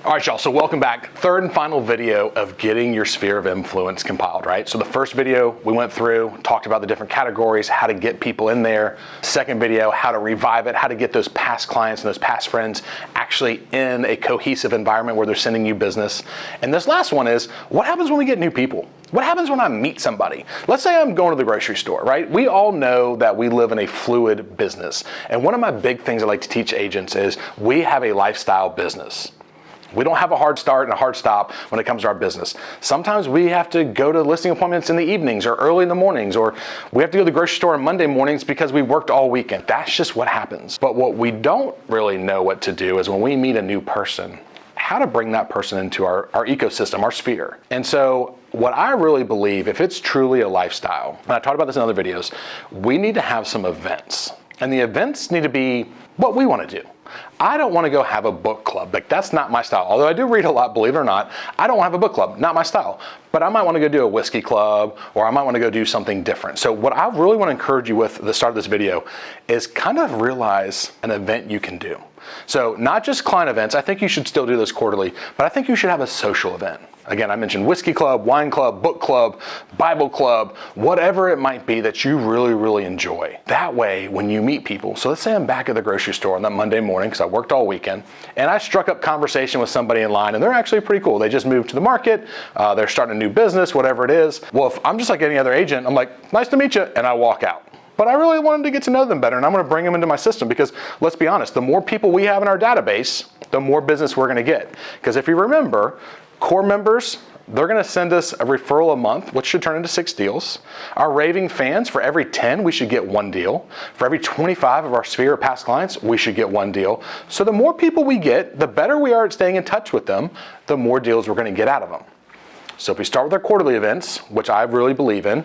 All right, y'all, so welcome back. Third and final video of getting your sphere of influence compiled, right? So the first video we went through, talked about the different categories, how to get people in there. Second video, how to revive it, how to get those past clients and those past friends actually in a cohesive environment where they're sending you business. And this last one is, what happens when we get new people? What happens when I meet somebody? Let's say I'm going to the grocery store, right? We all know that we live in a fluid business. And one of my big things I like to teach agents is we have a lifestyle business. We don't have a hard start and a hard stop when it comes to our business. Sometimes we have to go to listing appointments in the evenings or early in the mornings, or we have to go to the grocery store on Monday mornings because we worked all weekend. That's just what happens. But what we don't really know what to do is when we meet a new person, how to bring that person into our ecosystem, our sphere. And so what I really believe, if it's truly a lifestyle, and I talked about this in other videos, we need to have some events. And the events need to be what we want to do. I don't want to go have a book club. Like, that's not my style. Although I do read a lot, believe it or not, I don't want to have a book club, not my style. But I might want to go do a whiskey club, or I might want to go do something different. So what I really want to encourage you with at the start of this video is kind of realize an event you can do. So not just client events, I think you should still do this quarterly, but I think you should have a social event. Again, I mentioned whiskey club, wine club, book club, Bible club, whatever it might be that you really, really enjoy. That way, when you meet people, so let's say I'm back at the grocery store on that Monday morning because I worked all weekend, and I struck up conversation with somebody in line, and they're actually pretty cool. They just moved to the market, they're starting a new business, whatever it is. Well, if I'm just like any other agent, I'm like, nice to meet you, and I walk out. But I really wanted to get to know them better, and I'm gonna bring them into my system because let's be honest, the more people we have in our database, the more business we're gonna get. Because if you remember, core members, they're gonna send us a referral a month, which should turn into 6 deals. Our raving fans, for every 10, we should get 1 deal. For every 25 of our sphere of past clients, we should get 1 deal. So the more people we get, the better we are at staying in touch with them, the more deals we're gonna get out of them. So if we start with our quarterly events, which I really believe in,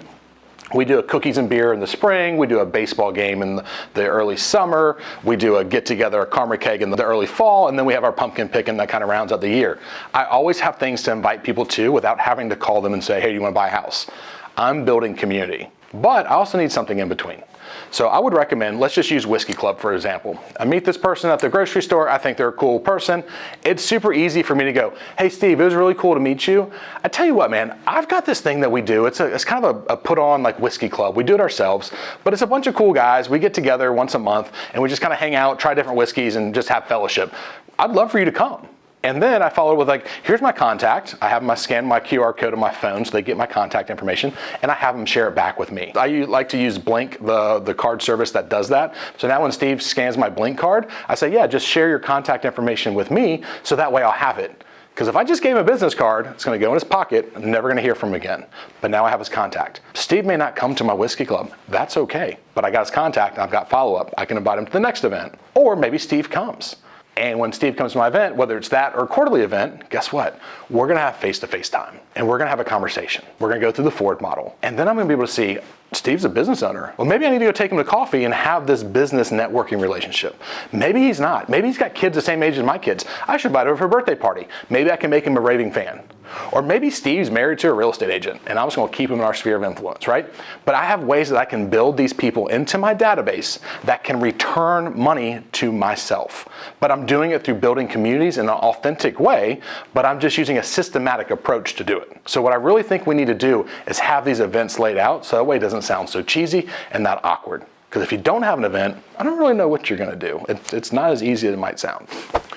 we do a cookies and beer in the spring, we do a baseball game in the early summer, we do a get-together, a caramel keg in the early fall, and then we have our pumpkin picking that kind of rounds out the year. I always have things to invite people to without having to call them and say, hey, do you want to buy a house? I'm building community, but I also need something in between. So I would recommend, let's just use Whiskey Club for example. I meet this person at the grocery store, I think they're a cool person. It's super easy for me to go, hey Steve, it was really cool to meet you. I tell you what, man, I've got this thing that we do. It's kind of a put on like Whiskey Club. We do it ourselves, but it's a bunch of cool guys. We get together once a month and we just kind of hang out, try different whiskeys and just have fellowship. I'd love for you to come. And then I follow with like, here's my contact. I have scan my QR code on my phone so they get my contact information and I have them share it back with me. I like to use Blink, the card service that does that. So now when Steve scans my Blink card, I say, yeah, just share your contact information with me so that way I'll have it. Because if I just gave him a business card, it's gonna go in his pocket, I'm never gonna hear from him again. But now I have his contact. Steve may not come to my whiskey club, that's okay. But I got his contact and I've got follow-up. I can invite him to the next event. Or maybe Steve comes. And when Steve comes to my event, whether it's that or a quarterly event, guess what? We're gonna have face-to-face time and we're gonna have a conversation. We're gonna go through the Ford model. And then I'm gonna be able to see, Steve's a business owner. Well, maybe I need to go take him to coffee and have this business networking relationship. Maybe he's not. Maybe he's got kids the same age as my kids. I should invite him for a birthday party. Maybe I can make him a raving fan. Or maybe Steve's married to a real estate agent and I'm just gonna keep him in our sphere of influence, right? But I have ways that I can build these people into my database that can return money to myself. But I'm doing it through building communities in an authentic way, but I'm just using a systematic approach to do it. So what I really think we need to do is have these events laid out so that way it doesn't sound so cheesy and not awkward. Because if you don't have an event, I don't really know what you're gonna do. It's not as easy as it might sound.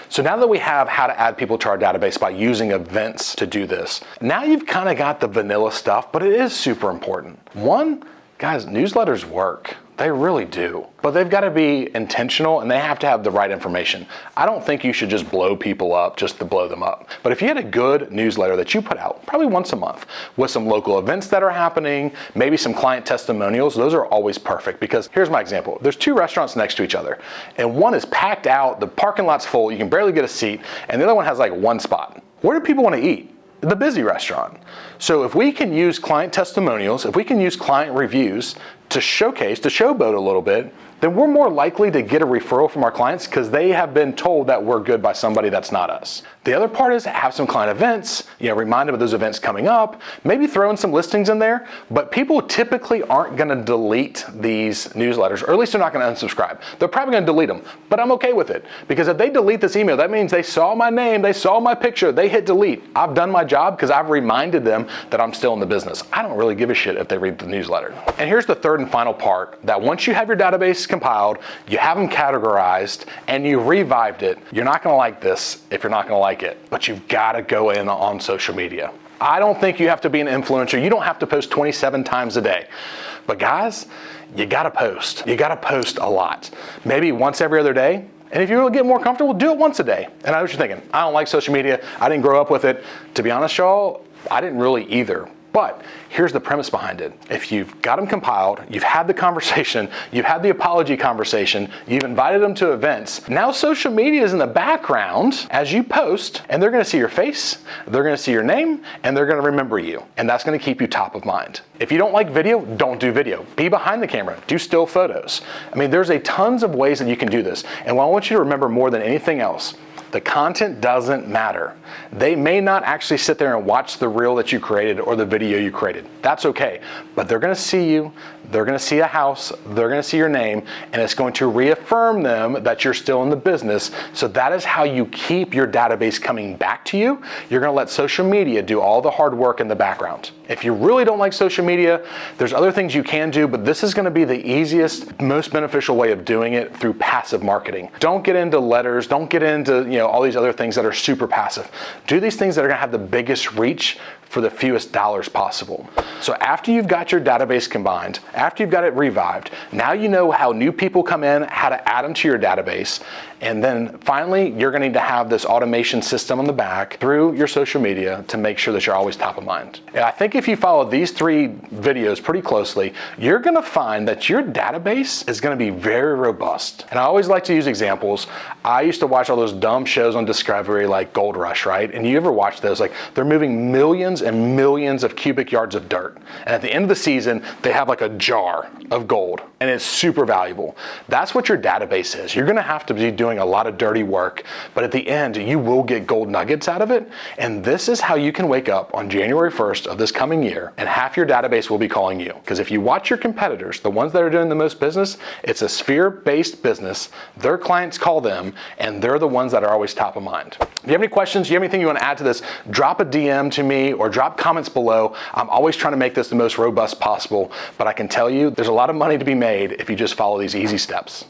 So now that we have how to add people to our database by using events to do this, now you've kind of got the vanilla stuff, but it is super important. One, guys, newsletters work. They really do. But they've got to be intentional and they have to have the right information. I don't think you should just blow people up just to blow them up. But if you had a good newsletter that you put out probably once a month with some local events that are happening, maybe some client testimonials, those are always perfect because here's my example. There's 2 restaurants next to each other and one is packed out, the parking lot's full, you can barely get a seat, and the other one has like 1 spot. Where do people want to eat? The busy restaurant. So if we can use client testimonials, if we can use client reviews to showcase, to showboat a little bit, then we're more likely to get a referral from our clients because they have been told that we're good by somebody that's not us. The other part is have some client events, remind them of those events coming up, maybe throw in some listings in there, but people typically aren't gonna delete these newsletters, or at least they're not gonna unsubscribe. They're probably gonna delete them, but I'm okay with it, because if they delete this email, that means they saw my name, they saw my picture, they hit delete. I've done my job because I've reminded them that I'm still in the business. I don't really give a shit if they read the newsletter. And here's the third and final part, that once you have your database compiled, you have them categorized, and you revived it, you're not gonna like this if you're not gonna like it, but you've gotta go in on social media. I don't think you have to be an influencer. You don't have to post 27 times a day. But guys, you gotta post. You gotta post a lot. Maybe once every other day. And if you really get more comfortable, do it once a day. And I know what you're thinking. I don't like social media. I didn't grow up with it. To be honest, y'all, I didn't really either. But here's the premise behind it. If you've got them compiled, you've had the conversation, you've had the apology conversation, you've invited them to events, now social media is in the background as you post, and they're gonna see your face, they're gonna see your name, and they're gonna remember you. And that's gonna keep you top of mind. If you don't like video, don't do video. Be behind the camera, do still photos. I mean, there's tons of ways that you can do this. And what I want you to remember more than anything else, the content doesn't matter. They may not actually sit there and watch the reel that you created or the video you created. That's okay, but they're gonna see you, they're gonna see a house, they're gonna see your name, and it's going to reaffirm them that you're still in the business. So that is how you keep your database coming back to you. You're gonna let social media do all the hard work in the background. If you really don't like social media, there's other things you can do, but this is gonna be the easiest, most beneficial way of doing it through passive marketing. Don't get into letters, don't get into all these other things that are super passive. Do these things that are gonna have the biggest reach for the fewest dollars possible. So after you've got your database combined, after you've got it revived, now you know how new people come in, how to add them to your database, and then finally, you're gonna need to have this automation system on the back through your social media to make sure that you're always top of mind. And I think if you follow these 3 videos pretty closely, you're gonna find that your database is gonna be very robust. And I always like to use examples. I used to watch all those dumb shows on Discovery like Gold Rush, right? And you ever watch those? Like, they're moving millions and millions of cubic yards of dirt. And at the end of the season, they have like a jar of gold, and it's super valuable. That's what your database is. You're gonna have to be doing a lot of dirty work, but at the end, you will get gold nuggets out of it. And this is how you can wake up on January 1st of this coming year, and half your database will be calling you. Because if you watch your competitors, the ones that are doing the most business, it's a sphere-based business. Their clients call them, and they're the ones that are always top of mind. If you have any questions, you have anything you want to add to this, drop a DM to me or drop comments below. I'm always trying to make this the most robust possible, but I can tell you there's a lot of money to be made if you just follow these easy steps.